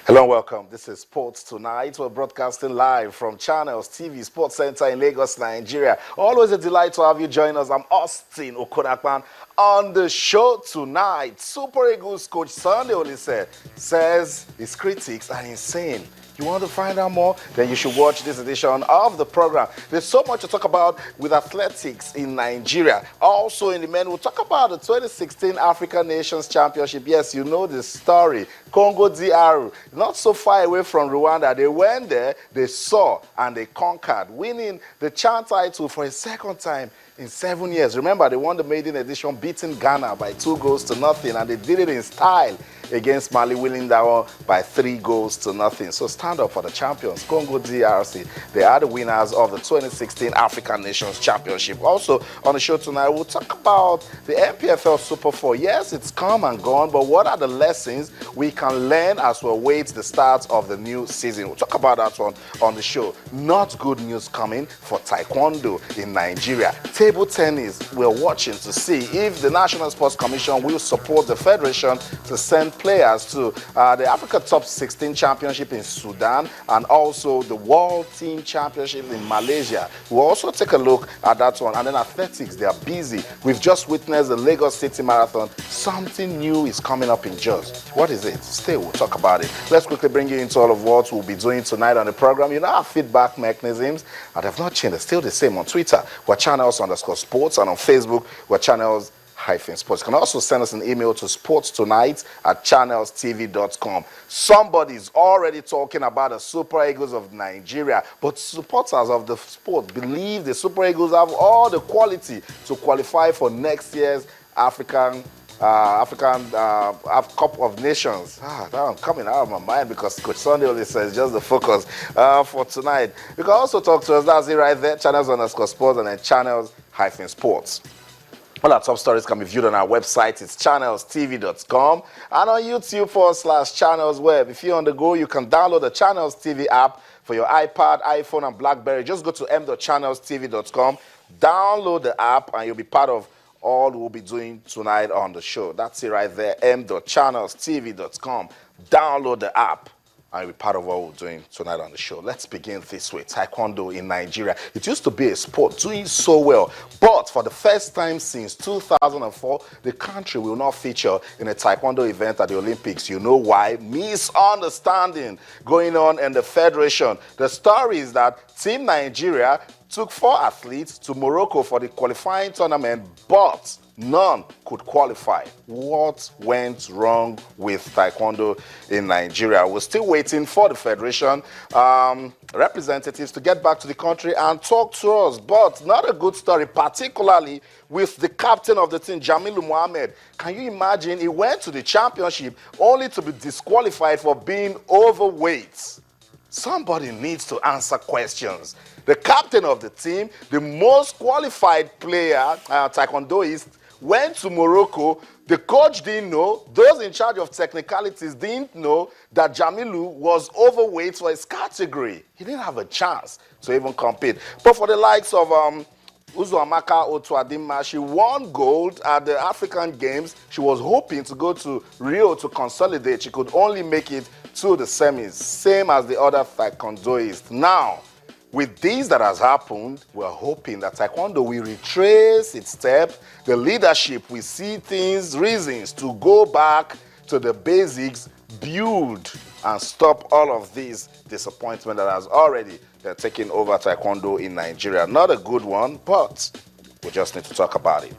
Hello and welcome. This is Sports Tonight. We're broadcasting live from Channels TV Sports Center in Lagos, Nigeria. Always a delight to have you join us. I'm Austin Okonakpan. On the show tonight, Super Eagles coach Sunday Olise says his critics are insane. You want to find out more? Then you should watch this edition of the program. There's so much to talk about with athletics in Nigeria. Also in the men, we'll talk about the 2016 African Nations Championship. Yes, you know the story. Congo DR, not so far away from Rwanda. They went there, they saw, and they conquered, winning the CHAN title for a second time in 7 years. Remember, they won the maiden edition, beating Ghana by 2-0, and they did it in style against Mali, winning that one by 3-0. So stand up for the champions, Congo DRC. They are the winners of the 2016 African Nations Championship. Also on the show tonight, we'll talk about the MPFL Super 4. Yes, it's come and gone, but what are the lessons we can learn as we await the start of the new season? We'll talk about that one on the show. Not good news coming for Taekwondo in Nigeria. Table tennis, we're watching to see if the National Sports Commission will support the federation to send players to the Africa Top 16 Championship in Sudan and also the World Team Championship in Malaysia. We'll also take a look at that one. And then athletics, they are busy. We've just witnessed the Lagos City Marathon. Something new is coming up in Jos. What is it? Stay, we'll talk about it. Let's quickly bring you into all of what we'll be doing tonight on the program. You know, our feedback mechanisms, and they've not changed. They're still the same. On Twitter, we're channels_sports, and on Facebook, we're channels-sports. You can also send us an email to sportstonight@channelstv.com. Somebody's already talking about the Super Eagles of Nigeria, but supporters of the sport believe the Super Eagles have all the quality to qualify for next year's African Cup of Nations. That one coming out of my mind because Coach Sunday only says just the focus for tonight. You can also talk to us. That's it right there. Channels_sports and then channels-sports. All our top stories can be viewed on our website. It's channelstv.com and on YouTube/channelsweb. If you're on the go, you can download the Channels TV app for your iPad, iPhone, and BlackBerry. Just go to m.channelstv.com, download the app, and you'll be part of all we'll be doing tonight on the show. That's it right there, m.channelstv.com. Download the app, and you'll be part of what we're doing tonight on the show. Let's begin this way. Taekwondo in Nigeria. It used to be a sport doing so well, but for the first time since 2004, the country will not feature in a Taekwondo event at the Olympics. You know why? Misunderstanding going on in the federation. The story is that Team Nigeria took 4 athletes to Morocco for the qualifying tournament, but none could qualify. What went wrong with Taekwondo in Nigeria? We're still waiting for the federation representatives to get back to the country and talk to us, but not a good story, particularly with the captain of the team, Jamilu Mohammed. Can you imagine? He went to the championship only to be disqualified for being overweight. Somebody needs to answer questions. The captain of the team, the most qualified player, Taekwondoist, went to Morocco. The coach didn't know. Those in charge of technicalities didn't know that Jamilu was overweight for his category. He didn't have a chance to even compete. But for the likes of Uzoamaka Otuadima, she won gold at the African Games. She was hoping to go to Rio to consolidate. She could only make it to the semis, same as the other Taekwondoists. Now, with this that has happened, we're hoping that Taekwondo will retrace its step. The leadership will see things, reasons to go back to the basics, build, and stop all of this disappointment that has already taken over Taekwondo in Nigeria. Not a good one, but we just need to talk about it.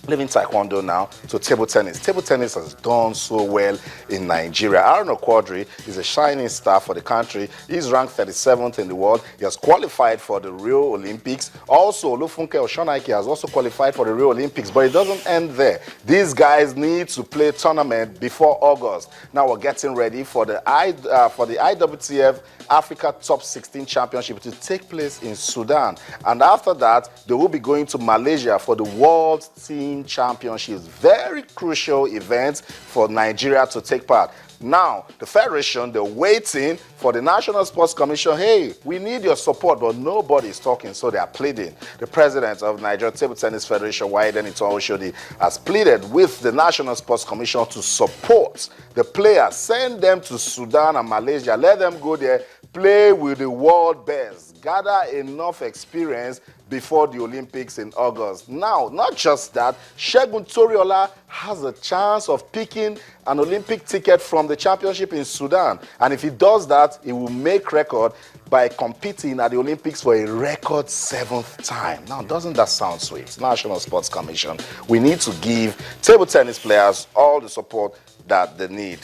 Leaving Taekwondo now to table tennis. Table tennis has done so well in Nigeria. Aaron Okwadri is a shining star for the country. He's ranked 37th in the world. He has qualified for the Rio Olympics. Also, Olufunke Oshonaike has also qualified for the Rio Olympics, but it doesn't end there. These guys need to play a tournament before August. Now we're getting ready for the IWTF Africa Top 16 Championship to take place in Sudan. And after that, they will be going to Malaysia for the World Team team championships. Very crucial events for Nigeria to take part. Now, the Federation, they're waiting for the National Sports Commission. Hey, we need your support, but nobody's talking, so they are pleading. The president of Nigeria Table Tennis Federation, Waiden Oshodi, has pleaded with the National Sports Commission to support the players, send them to Sudan and Malaysia, let them go there, play with the world best, gather enough experience before the Olympics in August. Now, not just that, Segun Toriola has a chance of picking an Olympic ticket from the championship in Sudan. And if he does that, he will make record by competing at the Olympics for a record 7th time. Now, doesn't that sound sweet? National Sports Commission, we need to give table tennis players all the support that they need.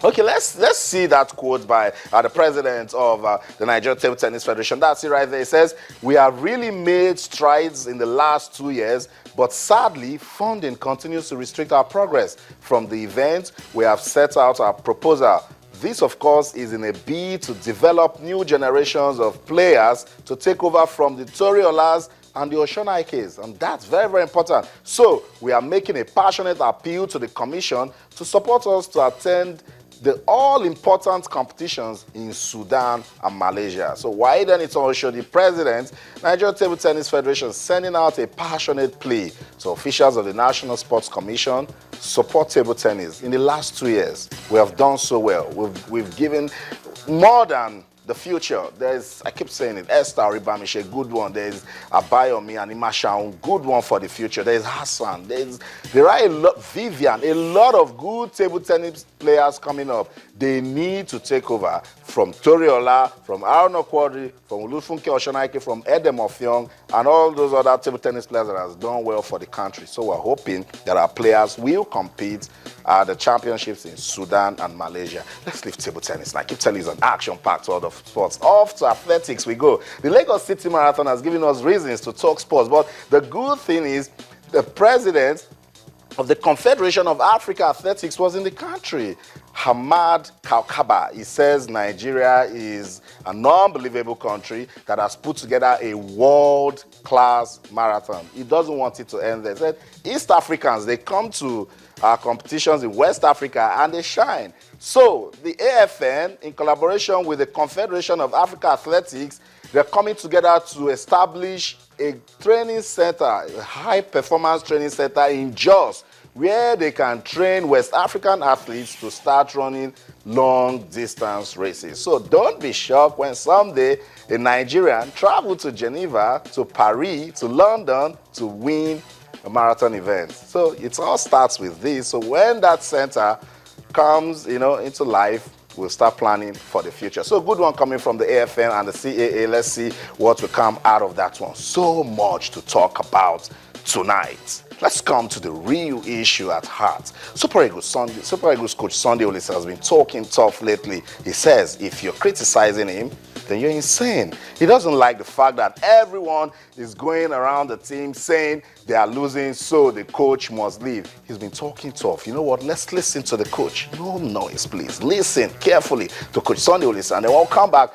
Okay, let's see that quote by the president of the Nigeria Table Tennis Federation. That's it right there. It says, we have really made strides in the last 2 years, but sadly, funding continues to restrict our progress. From the event, we have set out our proposal. This, of course, is in a bid to develop new generations of players to take over from the Toriolas and the Oshonaikes, and that's very, very important. So, we are making a passionate appeal to the Commission to support us to attend the all-important competitions in Sudan and Malaysia. So why then it's also the president, Nigeria Table Tennis Federation, sending out a passionate plea to officials of the National Sports Commission, support table tennis. In the last 2 years, we have done so well. We've given more than the future. There's, I keep saying it, Esther Ribamishe, good one. There's Abayomi and Imashaun, good one for the future. There's Hassan. There are a lot, Vivian, a lot of good table tennis players coming up. They need to take over from Toriola, from Aaron Okwadri, from Olufunke Oshonaike, from Edem Ofyong, and all those other table tennis players that has done well for the country. So we're hoping that our players will compete at the championships in Sudan and Malaysia. Let's leave table tennis. I keep telling you, it's an action-packed world of sports. Off to athletics we go. The Lagos City Marathon has given us reasons to talk sports, but the good thing is the president of the Confederation of Africa Athletics was in the country, Hamad Kaukaba. He says Nigeria is an unbelievable country that has put together a world-class marathon. He doesn't want it to end there. He said East Africans, they come to our competitions in West Africa and they shine. So the AFN, in collaboration with the Confederation of Africa Athletics, they're coming together to establish a training center, a high-performance training center in Jos, where they can train West African athletes to start running long-distance races. So don't be shocked when someday a Nigerian travels to Geneva, to Paris, to London to win a marathon event. So it all starts with this. So when that center comes, into life, we'll start planning for the future. So good one coming from the AFN and the CAA. Let's see what will come out of that one. So much to talk about tonight. Let's come to the real issue at heart. Super Eagles coach Sunday Olise has been talking tough lately. He says if you're criticizing him, then you're insane. He doesn't like the fact that everyone is going around the team saying they are losing, so the coach must leave. He's been talking tough. You know what? Let's listen to the coach. No noise, please. Listen carefully to Coach Sunday Olise, and then we'll come back.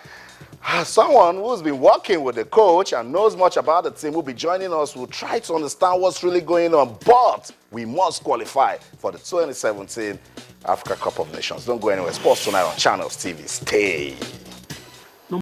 Someone who's been working with the coach and knows much about the team will be joining us. We'll try to understand what's really going on, but we must qualify for the 2017 Africa Cup of Nations. Don't go anywhere. Sports Tonight on Channels TV. Stay.